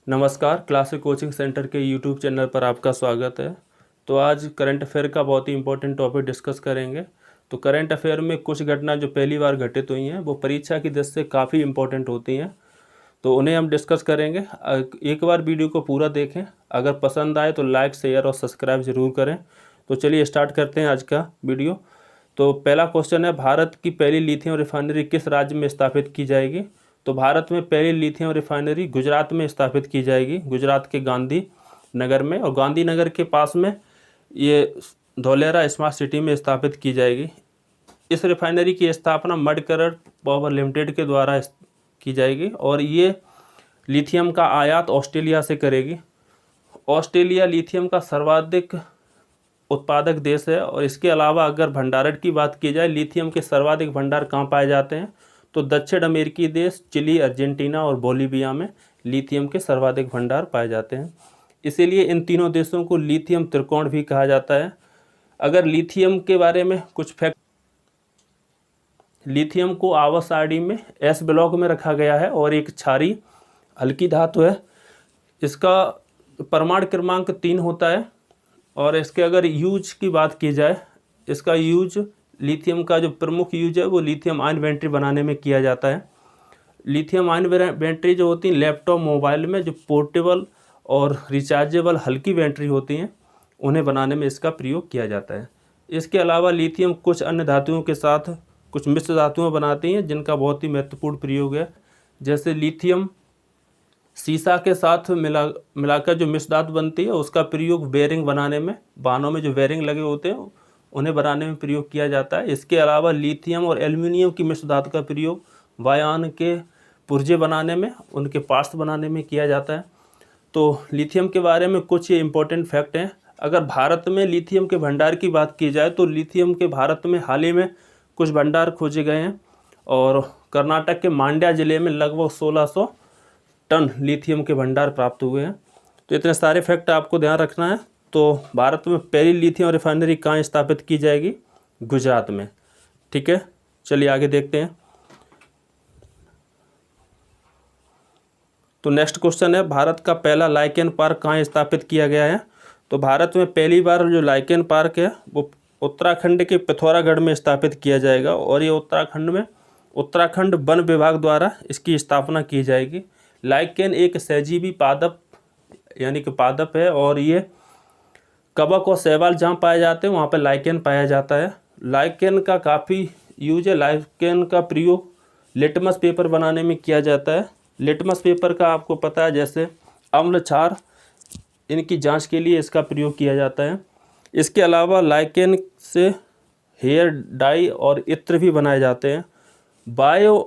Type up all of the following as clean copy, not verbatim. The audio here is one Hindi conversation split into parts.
नमस्कार, क्लासिक कोचिंग सेंटर के यूट्यूब चैनल पर आपका स्वागत है। तो आज करंट अफेयर का बहुत ही इंपॉर्टेंट टॉपिक डिस्कस करेंगे। तो करंट अफेयर में कुछ घटना जो पहली बार घटित हुई हैं वो परीक्षा की दृष्टि से काफ़ी इंपॉर्टेंट होती हैं, तो उन्हें हम डिस्कस करेंगे। एक बार वीडियो को पूरा देखें, अगर पसंद आए तो लाइक, शेयर और सब्सक्राइब ज़रूर करें। तो चलिए स्टार्ट करते हैं आज का वीडियो। तो पहला क्वेश्चन है, भारत की पहली लिथियम रिफाइनरी किस राज्य में स्थापित की जाएगी? तो भारत में पहली लिथियम रिफाइनरी गुजरात में स्थापित की जाएगी, गुजरात के गांधी नगर में, और गांधीनगर के पास में ये धौलेरा स्मार्ट सिटी में स्थापित की जाएगी। इस रिफाइनरी की स्थापना मडकरर पावर लिमिटेड के द्वारा की जाएगी और ये लिथियम का आयात ऑस्ट्रेलिया से करेगी। ऑस्ट्रेलिया लिथियम का सर्वाधिक उत्पादक देश है। और इसके अलावा अगर भंडारण की बात की जाए, लिथियम के सर्वाधिक भंडार कहाँ पाए जाते हैं? तो दक्षिण अमेरिकी देश चिली, अर्जेंटीना और बोलीविया में लिथियम के सर्वाधिक भंडार पाए जाते हैं। इसीलिए इन तीनों देशों को लिथियम त्रिकोण भी कहा जाता है। अगर लिथियम के बारे में कुछ फैक्ट, लिथियम को आवर्त सारणी में एस ब्लॉक में रखा गया है और एक क्षारीय हल्की धातु है। इसका परमाणु क्रमांक 3 होता है। और इसके अगर यूज की बात की जाए, इसका यूज, लिथियम का जो प्रमुख यूज है वो लिथियम आयन बैटरी बनाने में किया जाता है। लिथियम आयन बैटरी जो होती है लैपटॉप, मोबाइल में जो पोर्टेबल और रिचार्जेबल हल्की बैटरी होती हैं, उन्हें बनाने में इसका प्रयोग किया जाता है। इसके अलावा लिथियम कुछ अन्य धातुओं के साथ कुछ मिश्र धातुएं बनाती हैं जिनका बहुत ही महत्वपूर्ण प्रयोग है। जैसे लिथियम सीसा के साथ मिलाकर जो मिश्र धातु बनती है उसका प्रयोग बेयरिंग बनाने में, वाहनों में जो बेयरिंग लगे होते हैं उन्हें बनाने में प्रयोग किया जाता है। इसके अलावा लिथियम और एल्युमिनियम की मिश्र धातु का प्रयोग वायुयान के पुर्जे बनाने में, उनके पार्ट्स बनाने में किया जाता है। तो लिथियम के बारे में कुछ ये इंपॉर्टेंट फैक्ट हैं। अगर भारत में लिथियम के भंडार की बात की जाए तो लिथियम के भारत में हाल ही में कुछ भंडार खोजे गए हैं और कर्नाटक के मांड्या जिले में लगभग 1600 टन लिथियम के भंडार प्राप्त हुए हैं। तो इतने सारे फैक्ट आपको ध्यान रखना है। तो भारत में पहली लिथियम रिफाइनरी कहाँ स्थापित की जाएगी? गुजरात में। ठीक है, चलिए आगे देखते हैं। तो नेक्स्ट क्वेश्चन है, भारत का पहला लाइकेन पार्क कहाँ स्थापित किया गया है? तो भारत में पहली बार जो लाइकेन पार्क है वो उत्तराखंड के पिथौरागढ़ में स्थापित किया जाएगा और ये उत्तराखंड वन विभाग द्वारा इसकी स्थापना की जाएगी। लाइकेन एक सहजीवी पादप यानी कि पादप है और ये कवक और शैवाल जहाँ पाए जाते हैं वहाँ पर लाइकेन पाया जाता है। लाइकेन का काफ़ी यूज है। लाइकेन का प्रयोग लिटमस पेपर बनाने में किया जाता है। लिटमस पेपर का आपको पता है, जैसे अम्ल, क्षार, इनकी जांच के लिए इसका प्रयोग किया जाता है। इसके अलावा लाइकेन से हेयर डाई और इत्र भी बनाए जाते हैं। वायु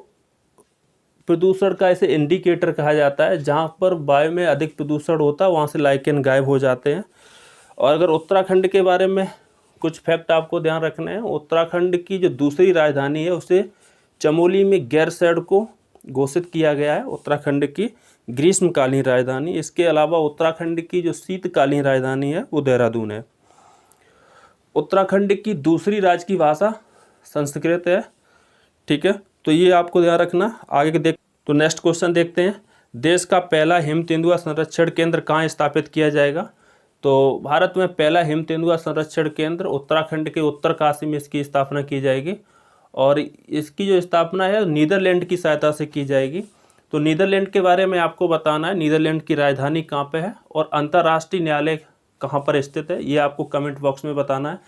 प्रदूषण का इसे इंडिकेटर कहा जाता है। जहाँ पर वायु में अधिक प्रदूषण होता है वहाँ से लाइकेन गायब हो जाते हैं। और अगर उत्तराखंड के बारे में कुछ फैक्ट आपको ध्यान रखना है, उत्तराखंड की जो दूसरी राजधानी है उसे चमोली में गैरसैंण को घोषित किया गया है, उत्तराखंड की ग्रीष्मकालीन राजधानी। इसके अलावा उत्तराखंड की जो शीतकालीन राजधानी है वो देहरादून है। उत्तराखंड की दूसरी राज्य की भाषा संस्कृत है। ठीक है, तो ये आपको ध्यान रखना। आगे तो नेक्स्ट क्वेश्चन देखते हैं, देश का पहला हिम तेंदुआ संरक्षण केंद्र कहाँ स्थापित किया जाएगा? तो भारत में पहला हिम तेंदुआ संरक्षण केंद्र उत्तराखंड के उत्तरकाशी में इसकी स्थापना की जाएगी और इसकी जो स्थापना है नीदरलैंड की सहायता से की जाएगी। तो नीदरलैंड के बारे में आपको बताना है, नीदरलैंड की राजधानी कहाँ पे है और अंतर्राष्ट्रीय न्यायालय कहाँ पर स्थित है, ये आपको कमेंट बॉक्स में बताना है।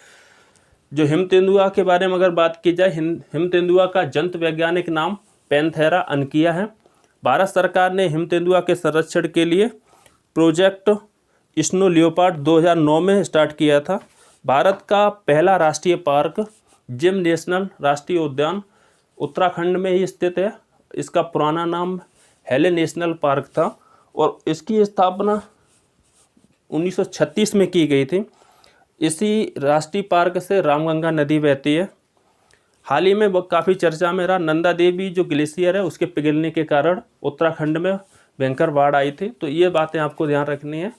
जो हिम तेंदुआ के बारे में अगर बात की जाए, हिम तेंदुआ का जंतु वैज्ञानिक नाम पैंथेरा अनकिया है। भारत सरकार ने हिम तेंदुआ के संरक्षण के लिए प्रोजेक्ट स्नो लियोपार्ड 2009 में स्टार्ट किया था। भारत का पहला राष्ट्रीय पार्क जिम नेशनल राष्ट्रीय उद्यान उत्तराखंड में ही स्थित है। इसका पुराना नाम हेले नेशनल पार्क था और इसकी स्थापना 1936 में की गई थी। इसी राष्ट्रीय पार्क से रामगंगा नदी बहती है। हाल ही में वो काफ़ी चर्चा में रहा, नंदा देवी जो ग्लेशियर है उसके पिघलने के कारण उत्तराखंड में भयंकर बाढ़ आई थी। तो ये बातें आपको ध्यान रखनी है।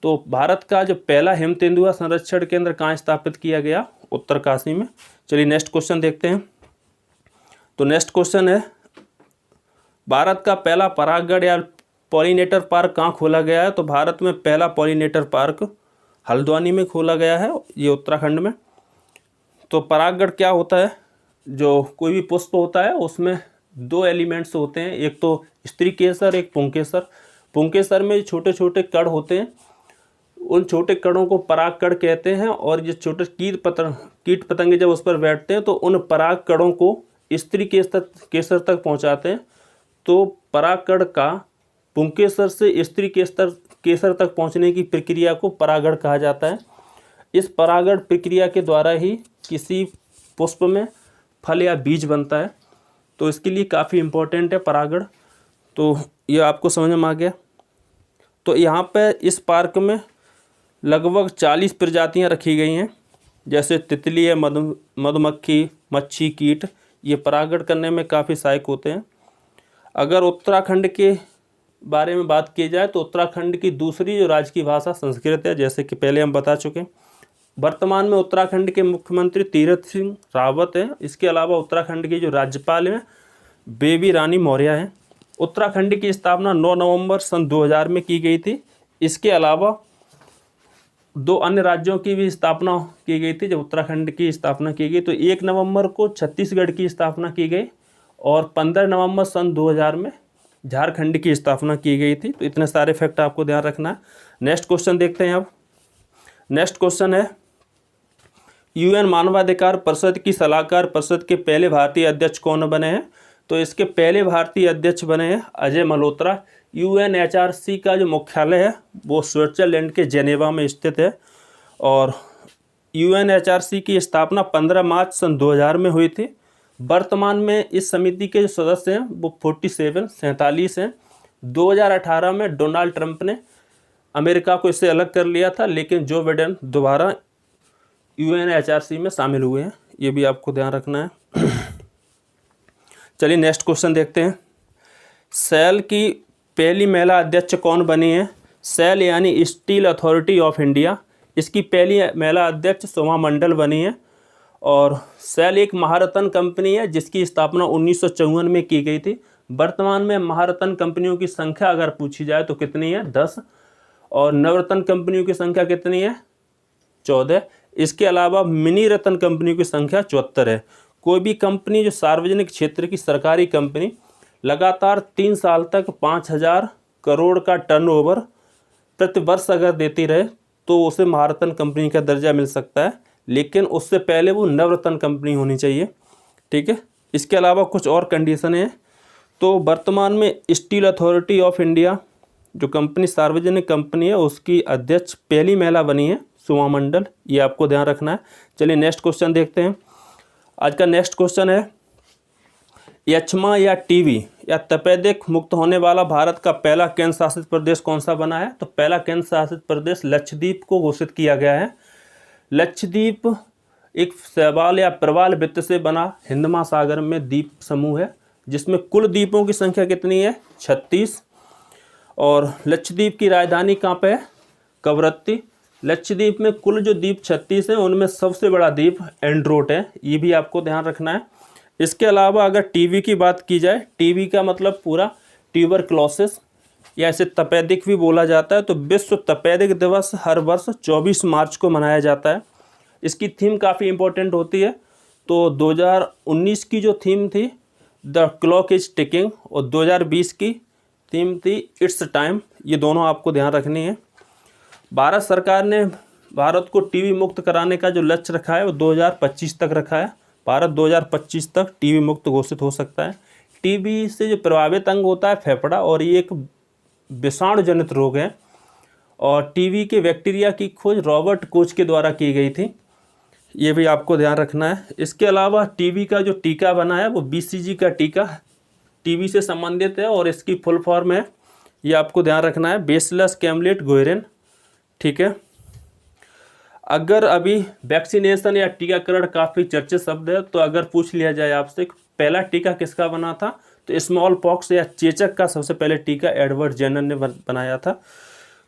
तो भारत का जो पहला हिम तेंदुआ संरक्षण केंद्र कहाँ स्थापित किया गया? उत्तरकाशी में। चलिए नेक्स्ट क्वेश्चन देखते हैं। तो नेक्स्ट क्वेश्चन है, भारत का पहला परागण या पॉलिनेटर पार्क कहाँ खोला गया है? तो भारत में पहला पॉलिनेटर पार्क हल्द्वानी में खोला गया है, ये उत्तराखंड में। तो परागण क्या होता है? जो कोई भी पुष्प होता है उसमें दो एलिमेंट्स होते हैं, एक तो स्त्री केसर, एक पुंकेसर। पुंकेसर में छोटे छोटे कण होते हैं, उन छोटे कणों को परागकण कहते हैं। और ये छोटे कीट पतंगे जब उस पर बैठते हैं तो उन पराग कणों को स्त्री केसर तक पहुंचाते हैं। तो परागकण का पुंकेसर से स्त्री केसर तक पहुंचने की प्रक्रिया को परागण कहा जाता है। इस परागण प्रक्रिया के द्वारा ही किसी पुष्प में फल या बीज बनता है। तो इसके लिए काफ़ी इम्पोर्टेंट है परागण। तो ये आपको समझ में आ गया। तो यहाँ पे इस पार्क में लगभग 40 प्रजातियाँ रखी गई हैं, जैसे तितली है, मधुमक्खी, मच्छी, कीट। ये परागण करने में काफ़ी सहायक होते हैं। अगर उत्तराखंड के बारे में बात की जाए तो उत्तराखंड की दूसरी जो राज्य की भाषा संस्कृत है, जैसे कि पहले हम बता चुके हैं। वर्तमान में उत्तराखंड के मुख्यमंत्री तीरथ सिंह रावत हैं। इसके अलावा उत्तराखंड की जो राज्यपाल हैं बेबी रानी मौर्य हैं। उत्तराखंड की स्थापना 9 नवंबर सन 2000 में की गई थी। इसके अलावा 2 अन्य राज्यों की भी स्थापना की गई थी जब उत्तराखंड की स्थापना की गई। तो 1 नवंबर को छत्तीसगढ़ की स्थापना की गई और 15 नवंबर सन 2000 में झारखंड की स्थापना की गई थी। तो इतने सारे फैक्ट आपको ध्यान रखना है। नेक्स्ट क्वेश्चन देखते हैं अब। नेक्स्ट क्वेश्चन है, यूएन मानवाधिकार परिषद की सलाहकार परिषद के पहले भारतीय अध्यक्ष कौन बने हैं? तो इसके पहले भारतीय अध्यक्ष बने हैं अजय मल्होत्रा। यूएनएचआरसी का जो मुख्यालय है वो स्विट्जरलैंड के जेनेवा में स्थित है। और यूएनएचआरसी की स्थापना 15 मार्च सन 2000 में हुई थी। वर्तमान में इस समिति के जो सदस्य हैं वो 47 हैं। 2018 में डोनाल्ड ट्रंप ने अमेरिका को इससे अलग कर लिया था, लेकिन जो बाइडेन दोबारा यूएनएचआरसी में शामिल हुए हैं। ये भी आपको ध्यान रखना है। चलिए नेक्स्ट क्वेश्चन देखते हैं। सेल की पहली महिला अध्यक्ष कौन बनी है? सेल यानी स्टील अथॉरिटी ऑफ इंडिया, इसकी पहली महिला अध्यक्ष सोमा मंडल बनी है। और सेल एक महारत्न कंपनी है जिसकी स्थापना 1954 में की गई थी। वर्तमान में महारत्न कंपनियों की संख्या अगर पूछी जाए तो कितनी है? 10। और नवरत्न कंपनियों की संख्या कितनी है? 14। इसके अलावा मिनी रत्न कंपनियों की संख्या 74 है। कोई भी कंपनी जो सार्वजनिक क्षेत्र की सरकारी कंपनी लगातार 3 साल तक 5000 करोड़ का टर्नओवर प्रति वर्ष अगर देती रहे तो उसे महारत्न कंपनी का दर्जा मिल सकता है, लेकिन उससे पहले वो नवरत्न कंपनी होनी चाहिए। ठीक है। इसके अलावा कुछ और कंडीशन है। तो वर्तमान में स्टील अथॉरिटी ऑफ इंडिया जो कंपनी सार्वजनिक कंपनी है उसकी अध्यक्ष पहली महिला बनी है सोमा मंडल। ये आपको ध्यान रखना है। चलिए नेक्स्ट क्वेश्चन देखते हैं। आज का नेक्स्ट क्वेश्चन है, यक्ष्मा या टीबी या तपेदिक मुक्त होने वाला भारत का पहला केंद्र शासित प्रदेश कौन सा बना है? तो पहला केंद्र शासित प्रदेश लक्षद्वीप को घोषित किया गया है। लक्षद्वीप एक शैवाल या प्रवाल वृत्त से बना हिंद महासागर में द्वीप समूह है जिसमें कुल द्वीपों की संख्या कितनी है? 36। और लक्षद्वीप की राजधानी कहाँ पे है? कवरत्ती। लक्षद्वीप में कुल जो द्वीप 36 हैं उनमें सबसे बड़ा द्वीप एंड्रोट है। ये भी आपको ध्यान रखना है। इसके अलावा अगर टीबी की बात की जाए, टीबी का मतलब पूरा ट्यूबरक्लोसिस या इसे तपेदिक भी बोला जाता है। तो विश्व तपेदिक दिवस हर वर्ष 24 मार्च को मनाया जाता है। इसकी थीम काफ़ी इम्पोर्टेंट होती है। तो 2019 की जो थीम थी द क्लॉक इज टिकिंग और 2020 की थीम थी इट्स टाइम। ये दोनों आपको ध्यान रखनी है। भारत सरकार ने भारत को टीबी मुक्त कराने का जो लक्ष्य रखा है वो 2025 तक रखा है। भारत 2025 तक टीबी मुक्त घोषित हो सकता है। टीबी से जो प्रभावित अंग होता है फेफड़ा, और ये एक विषाणु जनित रोग है। और टीबी के बैक्टीरिया की खोज रॉबर्ट कोच के द्वारा की गई थी। ये भी आपको ध्यान रखना है। इसके अलावा टीबी का जो टीका बना है वो BCG का टीका टीबी से संबंधित है और इसकी फुल फॉर्म है, ये आपको ध्यान रखना है, बेसिलस कैमलेट गुएरिन। ठीक है। अगर अभी वैक्सीनेशन या टीकाकरण काफ़ी चर्चित शब्द है, तो अगर पूछ लिया जाए आपसे पहला टीका किसका बना था, तो स्मॉल पॉक्स या चेचक का सबसे पहले टीका एडवर्ड जेनर ने बनाया था,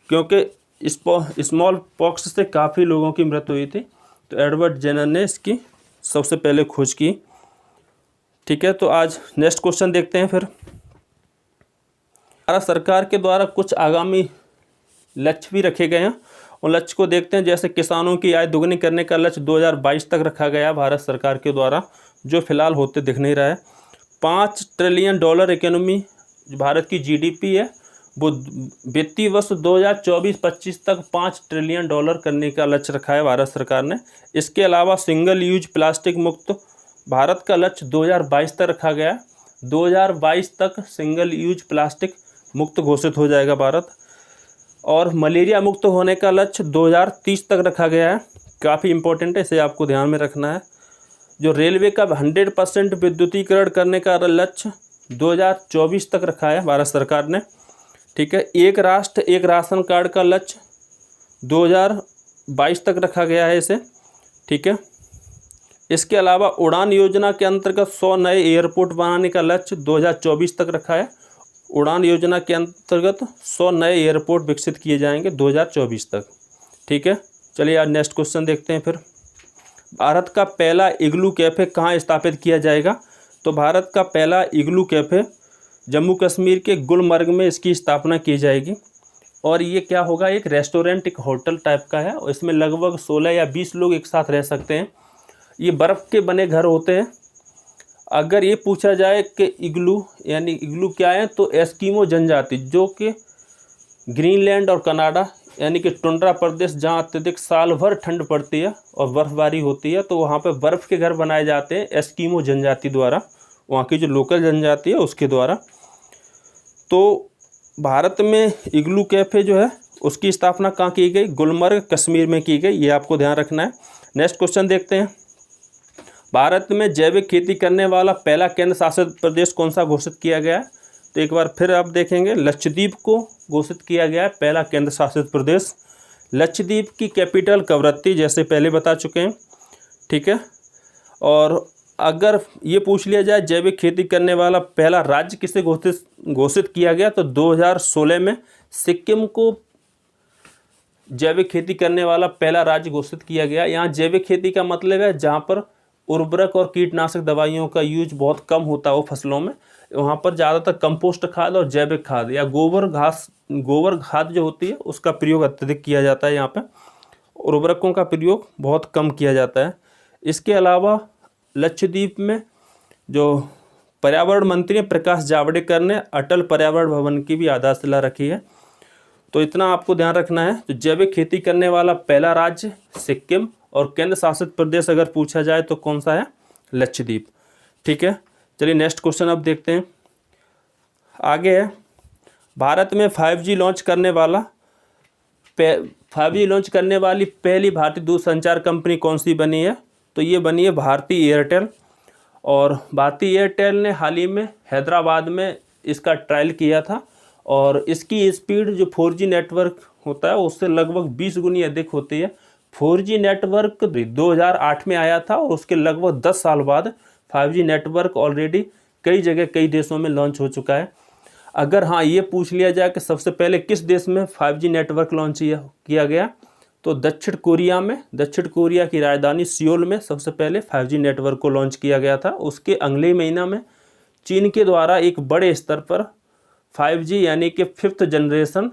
क्योंकि स्मॉल पॉक्स से काफ़ी लोगों की मृत्यु हुई थी। तो एडवर्ड जेनर ने इसकी सबसे पहले खोज की। ठीक है। तो आज नेक्स्ट क्वेश्चन देखते हैं फिर। भारत सरकार के द्वारा कुछ आगामी लक्ष्य भी रखे गए हैं। उन लक्ष्य को देखते हैं। जैसे किसानों की आय दोगुनी करने का लक्ष्य 2022 तक रखा गया है भारत सरकार के द्वारा, जो फिलहाल होते दिख नहीं रहा है। $5 ट्रिलियन इकोनॉमी भारत की जीडीपी है, वो वित्तीय वर्ष 2024-25 तक $5 ट्रिलियन करने का लक्ष्य रखा है भारत सरकार ने। इसके अलावा सिंगल यूज प्लास्टिक मुक्त भारत का लक्ष्य 2022 तक रखा गया है। 2022 तक सिंगल यूज प्लास्टिक मुक्त घोषित हो जाएगा भारत। और मलेरिया मुक्त होने का लक्ष्य 2030 तक रखा गया है। काफ़ी इंपॉर्टेंट है, इसे आपको ध्यान में रखना है। जो रेलवे का 100% विद्युतीकरण करने का लक्ष्य 2024 तक रखा है भारत सरकार ने। ठीक है। एक राष्ट्र एक राशन कार्ड का लक्ष्य 2022 तक रखा गया है इसे। ठीक है। इसके अलावा उड़ान योजना के अंतर्गत 100 नए एयरपोर्ट बनाने का लक्ष्य 2024 तक रखा है। उड़ान योजना के अंतर्गत 100 नए एयरपोर्ट विकसित किए जाएंगे 2024 तक। ठीक है। चलिए आज नेक्स्ट क्वेश्चन देखते हैं। फिर भारत का पहला इग्लू कैफ़े कहाँ स्थापित किया जाएगा? तो भारत का पहला इग्लू कैफ़े जम्मू कश्मीर के गुलमर्ग में इसकी स्थापना की जाएगी। और ये क्या होगा, एक रेस्टोरेंट, एक होटल टाइप का है। और इसमें लगभग 16 या 20 लोग एक साथ रह सकते हैं। ये बर्फ़ के बने घर होते हैं। अगर ये पूछा जाए कि इग्लू यानी इग्लू क्या है, तो एस्किमो जनजाति जो कि ग्रीनलैंड और कनाडा यानी कि टुंड्रा प्रदेश जहाँ अत्यधिक साल भर ठंड पड़ती है और बर्फबारी होती है, तो वहाँ पे बर्फ़ के घर बनाए जाते हैं एस्किमो जनजाति द्वारा, वहाँ की जो लोकल जनजाति है उसके द्वारा। तो भारत में इग्लू कैफ़े जो है उसकी स्थापना कहाँ की गई? गुलमर्ग कश्मीर में की गई। ये आपको ध्यान रखना है। नेक्स्ट क्वेश्चन देखते हैं। भारत में जैविक खेती करने वाला पहला केंद्र शासित प्रदेश कौन सा घोषित किया गया है? तो एक बार फिर आप देखेंगे, लक्षद्वीप को घोषित किया गया है पहला केंद्र शासित प्रदेश। लक्षद्वीप की कैपिटल कवरत्ती, जैसे पहले बता चुके हैं। ठीक है। और अगर ये पूछ लिया जाए जैविक खेती करने वाला पहला राज्य किसे घोषित किया गया, तो 2016 में सिक्किम को जैविक खेती करने वाला पहला राज्य घोषित किया गया। यहाँ जैविक खेती का मतलब है जहाँ पर उर्वरक और कीटनाशक दवाइयों का यूज बहुत कम होता हो फसलों में। वहाँ पर ज़्यादातर कंपोस्ट खाद और जैविक खाद या गोबर खाद जो होती है उसका प्रयोग अत्यधिक किया जाता है। यहाँ पे उर्वरकों का प्रयोग बहुत कम किया जाता है। इसके अलावा लक्षद्वीप में जो पर्यावरण मंत्री प्रकाश जावड़ेकर ने अटल पर्यावरण भवन की भी आधारशिला रखी है। तो इतना आपको ध्यान रखना है। तो जैविक खेती करने वाला पहला राज्य सिक्किम, और केंद्र शासित प्रदेश अगर पूछा जाए तो कौन सा है? लक्षद्वीप। ठीक है। चलिए नेक्स्ट क्वेश्चन अब देखते हैं। आगे है, भारत में 5G लॉन्च करने वाली पहली भारतीय दूरसंचार कंपनी कौन सी बनी है? तो ये बनी है भारती एयरटेल। और भारती एयरटेल ने हाल ही में हैदराबाद में इसका ट्रायल किया था। और इसकी स्पीड जो 4G नेटवर्क होता है उससे लगभग 20 गुनी अधिक होती है। 4G नेटवर्क 2008 में आया था और उसके लगभग 10 साल बाद 5G नेटवर्क ऑलरेडी कई जगह कई देशों में लॉन्च हो चुका है। अगर हाँ ये पूछ लिया जाए कि सबसे पहले किस देश में 5G नेटवर्क लॉन्च किया गया, तो दक्षिण कोरिया की राजधानी सियोल में सबसे पहले 5G नेटवर्क को लॉन्च किया गया था। उसके अगले महीना में चीन के द्वारा एक बड़े स्तर पर 5G यानी कि 5th जनरेशन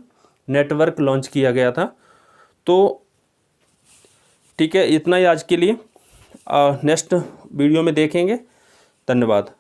नेटवर्क लॉन्च किया गया था। तो ठीक है, इतना ही आज के लिए। नेक्स्ट वीडियो में देखेंगे। धन्यवाद।